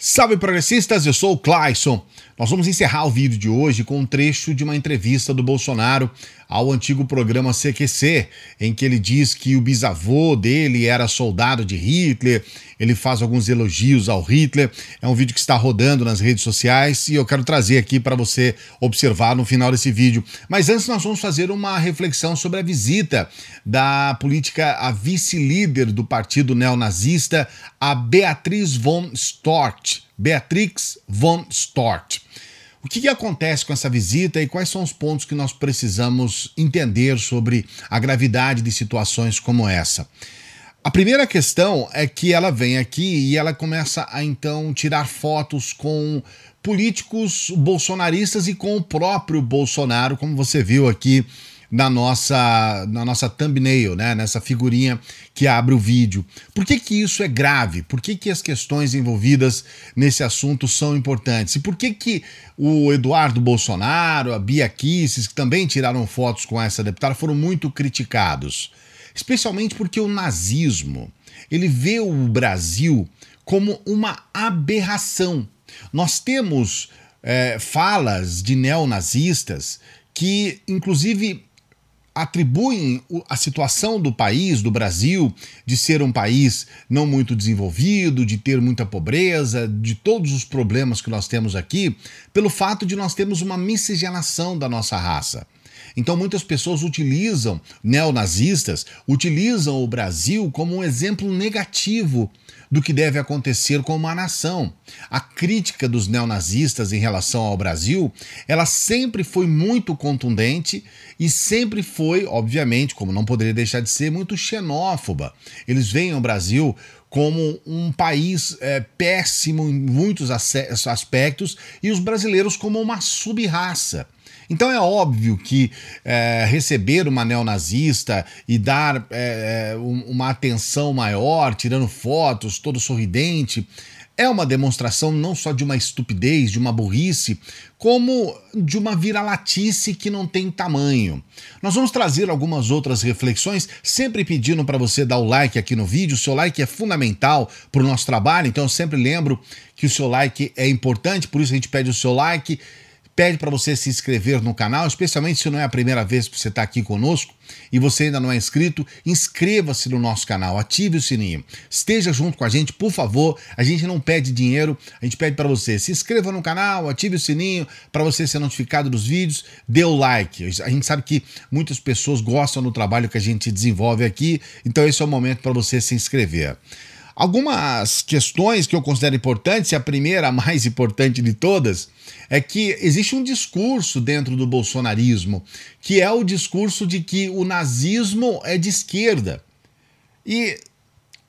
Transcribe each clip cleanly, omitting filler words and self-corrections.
Salve progressistas, eu sou o Clayson. Nós vamos encerrar o vídeo de hoje com um trecho de uma entrevista do Bolsonaro ao antigo programa CQC, em que ele diz que o bisavô dele era soldado de Hitler, ele faz alguns elogios ao Hitler. É um vídeo que está rodando nas redes sociais e eu quero trazer aqui para você observar no final desse vídeo. Mas antes nós vamos fazer uma reflexão sobre a visita da política, a vice-líder do partido neonazista, a Beatriz von Storch. Beatrix von Storch. O que acontece com essa visita e quais são os pontos que nós precisamos entender sobre a gravidade de situações como essa? A primeira questão é que ela vem aqui e ela começa a então tirar fotos com políticos bolsonaristas e com o próprio Bolsonaro, como você viu aqui na nossa thumbnail, né? Nessa figurinha que abre o vídeo. Por que isso é grave? Por que as questões envolvidas nesse assunto são importantes? E por que o Eduardo Bolsonaro, a Bia Kicis, que também tiraram fotos com essa deputada, foram muito criticados? Especialmente porque o nazismo, ele vê o Brasil como uma aberração. Nós temos falas de neonazistas que, inclusive, atribuem a situação do país, do Brasil, de ser um país não muito desenvolvido, de ter muita pobreza, de todos os problemas que nós temos aqui, pelo fato de nós termos uma miscigenação da nossa raça. Então muitas pessoas utilizam, neonazistas, utilizam o Brasil como um exemplo negativo do que deve acontecer com uma nação. A crítica dos neonazistas em relação ao Brasil, ela sempre foi muito contundente e sempre foi, obviamente, como não poderia deixar de ser, muito xenófoba. Eles veem o Brasil como um país péssimo em muitos aspectos e os brasileiros como uma sub-raça. Então é óbvio que receber uma neonazista e dar uma atenção maior, tirando fotos, todo sorridente, é uma demonstração não só de uma estupidez, de uma burrice, como de uma viralatice que não tem tamanho. Nós vamos trazer algumas outras reflexões, sempre pedindo para você dar o like aqui no vídeo. O seu like é fundamental para o nosso trabalho, então eu sempre lembro que o seu like é importante, por isso a gente pede o seu like. Pede para você se inscrever no canal, especialmente se não é a primeira vez que você está aqui conosco e você ainda não é inscrito, inscreva-se no nosso canal, ative o sininho, esteja junto com a gente, por favor. A gente não pede dinheiro, a gente pede para você se inscreva no canal, ative o sininho para você ser notificado dos vídeos, dê o like. A gente sabe que muitas pessoas gostam do trabalho que a gente desenvolve aqui, então esse é o momento para você se inscrever. Algumas questões que eu considero importantes, e a primeira, a mais importante de todas, é que existe um discurso dentro do bolsonarismo, que é o discurso de que o nazismo é de esquerda. E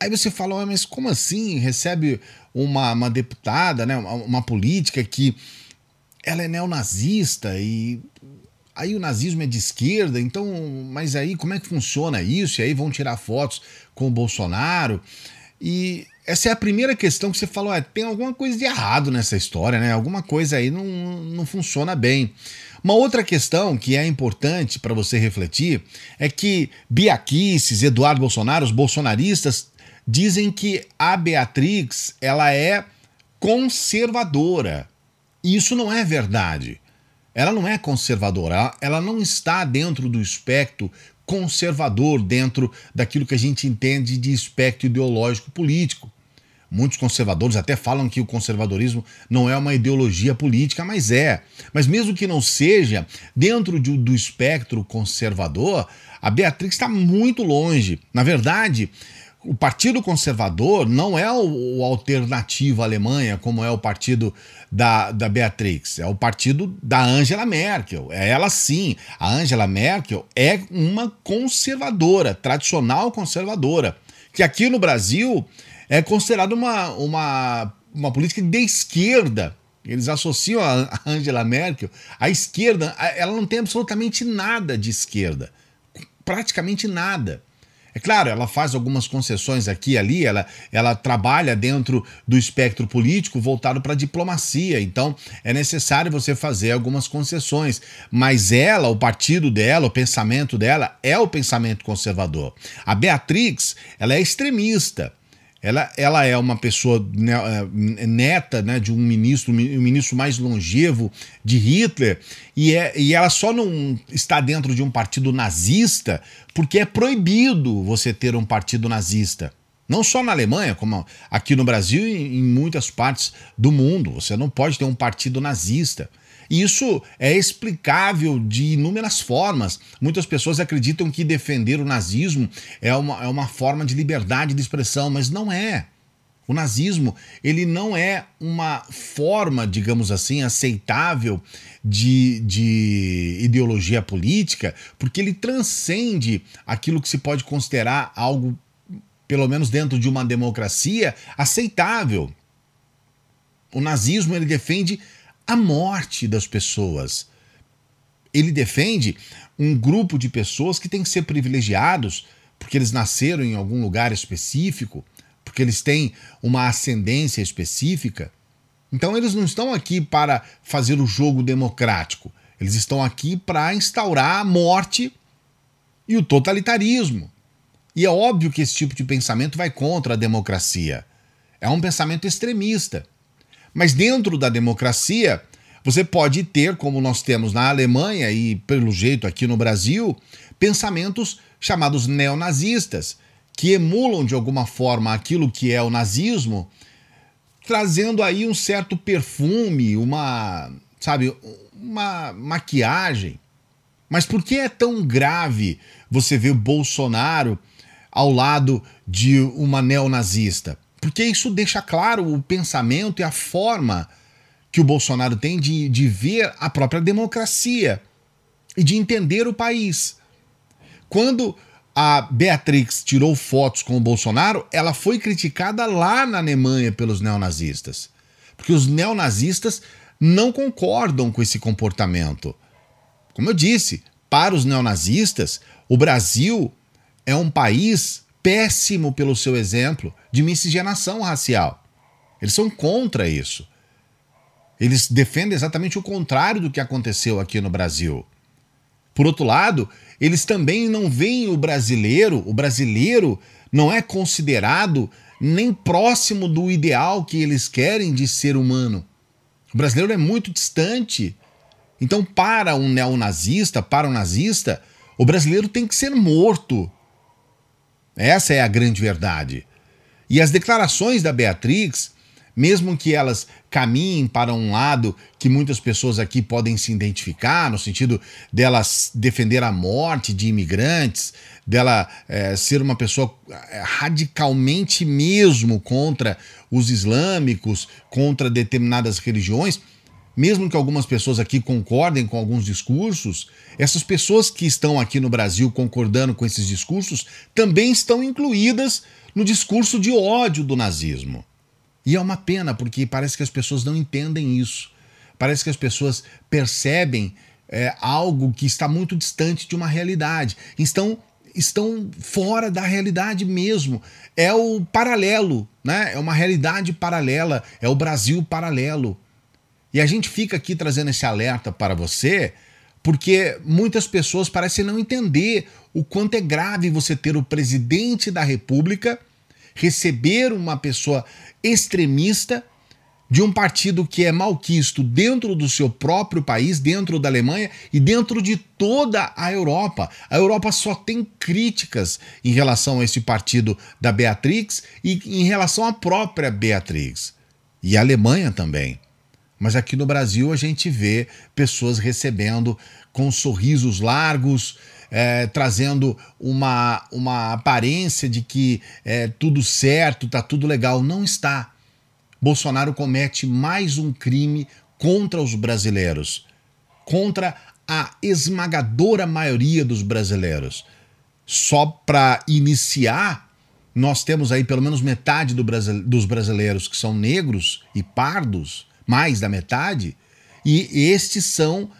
aí você fala, mas como assim? Recebe uma deputada, né, uma política que ela é neonazista e aí o nazismo é de esquerda, então, mas aí como é que funciona isso? E aí vão tirar fotos com o Bolsonaro. E essa é a primeira questão que você falou, tem alguma coisa de errado nessa história, né? Alguma coisa aí não funciona bem. Uma outra questão que é importante para você refletir é que Bia Kicis, Eduardo Bolsonaro, os bolsonaristas, dizem que a Beatrix, ela é conservadora. E isso não é verdade. Ela não é conservadora, ela não está dentro do espectro conservador, dentro daquilo que a gente entende de espectro ideológico político. Muitos conservadores até falam que o conservadorismo não é uma ideologia política, mas é. Mas mesmo que não seja, dentro do espectro conservador, a Beatrix está muito longe. Na verdade, o Partido Conservador não é o alternativo à Alemanha, como é o partido da Beatrix. É o partido da Angela Merkel. É ela sim. A Angela Merkel é uma conservadora, tradicional conservadora, que aqui no Brasil é considerada uma política de esquerda. Eles associam a Angela Merkel à esquerda. Ela não tem absolutamente nada de esquerda. Praticamente nada. É claro, ela faz algumas concessões aqui e ali, ela trabalha dentro do espectro político voltado para a diplomacia, então é necessário você fazer algumas concessões, mas ela, o partido dela, o pensamento dela é o pensamento conservador. A Beatrix, ela é extremista, ela é uma pessoa neta, né, de um ministro, o ministro mais longevo de Hitler, e ela só não está dentro de um partido nazista porque é proibido você ter um partido nazista. Não só na Alemanha, como aqui no Brasil e em muitas partes do mundo. Você não pode ter um partido nazista. E isso é explicável de inúmeras formas. Muitas pessoas acreditam que defender o nazismo é uma forma de liberdade de expressão, mas não é. O nazismo, ele não é uma forma, digamos assim, aceitável de ideologia política, porque ele transcende aquilo que se pode considerar algo, pelo menos dentro de uma democracia, aceitável. O nazismo, ele defende a morte das pessoas. Ele defende um grupo de pessoas que tem que ser privilegiados porque eles nasceram em algum lugar específico, porque eles têm uma ascendência específica. Então eles não estão aqui para fazer o jogo democrático. Eles estão aqui para instaurar a morte e o totalitarismo. E é óbvio que esse tipo de pensamento vai contra a democracia. É um pensamento extremista. Mas dentro da democracia, você pode ter, como nós temos na Alemanha e pelo jeito aqui no Brasil, pensamentos chamados neonazistas, que emulam de alguma forma aquilo que é o nazismo, trazendo aí um certo perfume, uma maquiagem. Mas por que é tão grave você ver Bolsonaro ao lado de uma neonazista? Porque isso deixa claro o pensamento e a forma que o Bolsonaro tem de ver a própria democracia e de entender o país. Quando a Beatrix tirou fotos com o Bolsonaro, ela foi criticada lá na Alemanha pelos neonazistas. Porque os neonazistas não concordam com esse comportamento. Como eu disse, para os neonazistas, o Brasil é um país péssimo pelo seu exemplo de miscigenação racial. Eles são contra isso. Eles defendem exatamente o contrário do que aconteceu aqui no Brasil. Por outro lado, eles também não veem o brasileiro não é considerado nem próximo do ideal que eles querem de ser humano. O brasileiro é muito distante. Então, para um neonazista, para um nazista, o brasileiro tem que ser morto. Essa é a grande verdade. E as declarações da Beatrix, mesmo que elas caminhem para um lado que muitas pessoas aqui podem se identificar, no sentido delas defender a morte de imigrantes, dela ser uma pessoa radicalmente mesmo contra os islâmicos, contra determinadas religiões, mesmo que algumas pessoas aqui concordem com alguns discursos, essas pessoas que estão aqui no Brasil concordando com esses discursos também estão incluídas no discurso de ódio do nazismo. E é uma pena, porque parece que as pessoas não entendem isso. Parece que as pessoas percebem algo que está muito distante de uma realidade. Estão fora da realidade mesmo. É o paralelo, né? É uma realidade paralela, é o Brasil paralelo. E a gente fica aqui trazendo esse alerta para você, porque muitas pessoas parecem não entender o quanto é grave você ter o presidente da República receber uma pessoa extremista de um partido que é malquisto dentro do seu próprio país, dentro da Alemanha e dentro de toda a Europa. A Europa só tem críticas em relação a esse partido da Beatrix e em relação à própria Beatrix. E a Alemanha também. Mas aqui no Brasil a gente vê pessoas recebendo com sorrisos largos, trazendo uma aparência de que é tudo certo, tá tudo legal. Não está. Bolsonaro comete mais um crime contra os brasileiros, contra a esmagadora maioria dos brasileiros. Só para iniciar, nós temos aí pelo menos metade dos brasileiros que são negros e pardos, mais da metade, e estes são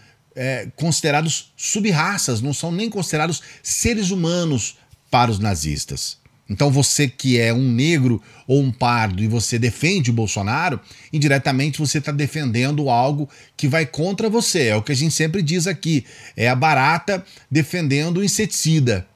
considerados sub-raças, não são nem considerados seres humanos para os nazistas. Então você que é um negro ou um pardo e você defende o Bolsonaro, indiretamente você está defendendo algo que vai contra você. É o que a gente sempre diz aqui, é a barata defendendo o inseticida.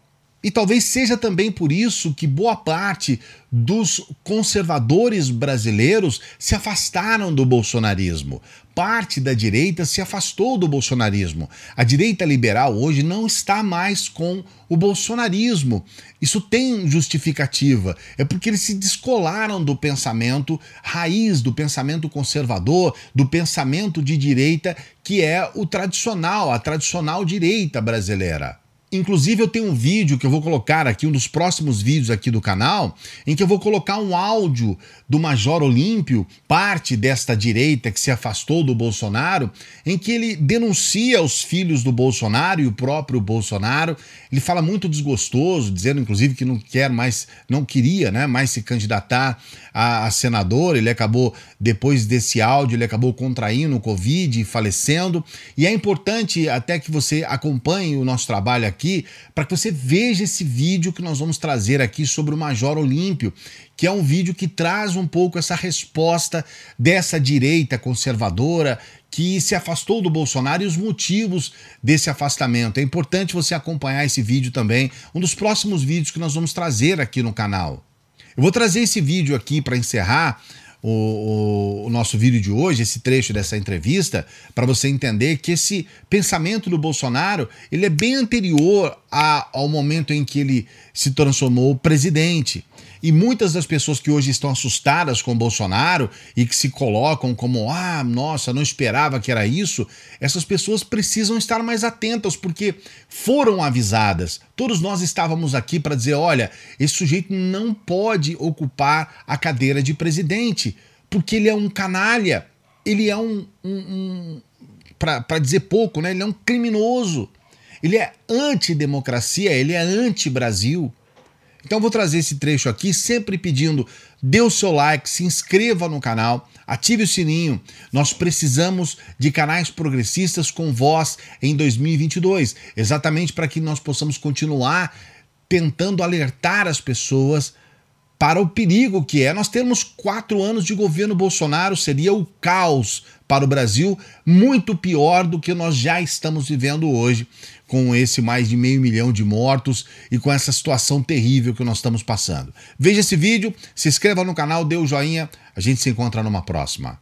E talvez seja também por isso que boa parte dos conservadores brasileiros se afastaram do bolsonarismo. Parte da direita se afastou do bolsonarismo. A direita liberal hoje não está mais com o bolsonarismo. Isso tem justificativa. É porque eles se descolaram do pensamento raiz, do pensamento conservador, do pensamento de direita, que é o tradicional, a tradicional direita brasileira. Inclusive eu tenho um vídeo que eu vou colocar aqui, um dos próximos vídeos aqui do canal, em que eu vou colocar um áudio do Major Olímpio, parte desta direita que se afastou do Bolsonaro, em que ele denuncia os filhos do Bolsonaro e o próprio Bolsonaro. Ele fala muito desgostoso, dizendo inclusive que não queria, né, mais se candidatar a senador. Ele acabou, depois desse áudio, ele acabou contraindo o Covid e falecendo. E é importante até que você acompanhe o nosso trabalho aqui, para que você veja esse vídeo que nós vamos trazer aqui sobre o Major Olímpio, que é um vídeo que traz um pouco essa resposta dessa direita conservadora que se afastou do Bolsonaro e os motivos desse afastamento. É importante você acompanhar esse vídeo também, um dos próximos vídeos que nós vamos trazer aqui no canal. Eu vou trazer esse vídeo aqui para encerrar o nosso vídeo de hoje, esse trecho dessa entrevista, para você entender que esse pensamento do Bolsonaro, ele é bem anterior ao momento em que ele se transformou presidente. E muitas das pessoas que hoje estão assustadas com o Bolsonaro e que se colocam como, nossa, não esperava que era isso, essas pessoas precisam estar mais atentas, porque foram avisadas. Todos nós estávamos aqui para dizer, olha, esse sujeito não pode ocupar a cadeira de presidente, porque ele é um canalha, ele é para dizer pouco, né? Ele é um criminoso, ele é antidemocracia, ele é anti-Brasil. Então eu vou trazer esse trecho aqui, sempre pedindo, dê o seu like, se inscreva no canal, ative o sininho. Nós precisamos de canais progressistas com voz em 2022, exatamente para que nós possamos continuar tentando alertar as pessoas para o perigo que é. Nós temos 4 anos de governo Bolsonaro, seria o caos para o Brasil, muito pior do que nós já estamos vivendo hoje, com esse mais de 500 mil de mortos e com essa situação terrível que nós estamos passando. Veja esse vídeo, se inscreva no canal, dê o joinha, a gente se encontra numa próxima.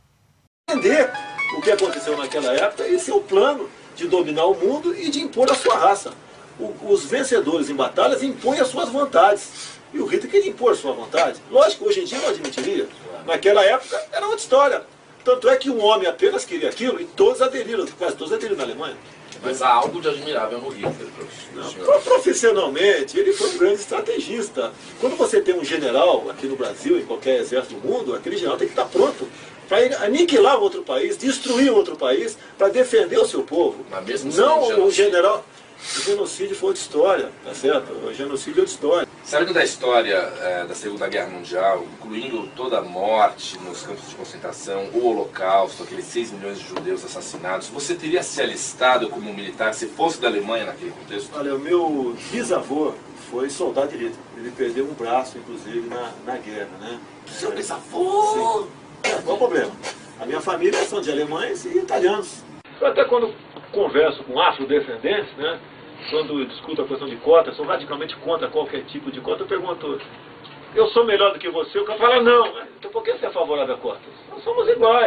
Entender o que aconteceu naquela época e seu plano de dominar o mundo e de impor a sua raça. Os vencedores em batalhas impõem as suas vontades. E o Hitler queria impor a sua vontade. Lógico, hoje em dia não admitiria. Naquela época era outra história. Tanto é que um homem apenas queria aquilo e todos aderiram, quase todos aderiram na Alemanha. Mas há algo de admirável no Hitler, professor. Profissionalmente, ele foi um grande estrategista. Quando você tem um general aqui no Brasil, em qualquer exército do mundo, aquele general tem que estar pronto para aniquilar um outro país, destruir um outro país, para defender o seu povo. Mas mesmo não o general... O genocídio foi outra história, tá certo? O genocídio é outra história. Sabendo da história da Segunda Guerra Mundial, incluindo toda a morte nos campos de concentração, o Holocausto, aqueles 6 milhões de judeus assassinados, você teria se alistado como militar se fosse da Alemanha naquele contexto? Olha, o meu bisavô foi soldado de Hitler. Ele perdeu um braço, inclusive, na guerra, né? Seu bisavô! Sim. Qual o problema? A minha família são de alemães e italianos. Eu até quando converso com afrodescendentes, né? Quando eu discuto a questão de cota, sou radicalmente contra qualquer tipo de cota. Eu pergunto, eu sou melhor do que você? O cara fala, não. Então por que você é favorável a cotas? Nós somos iguais.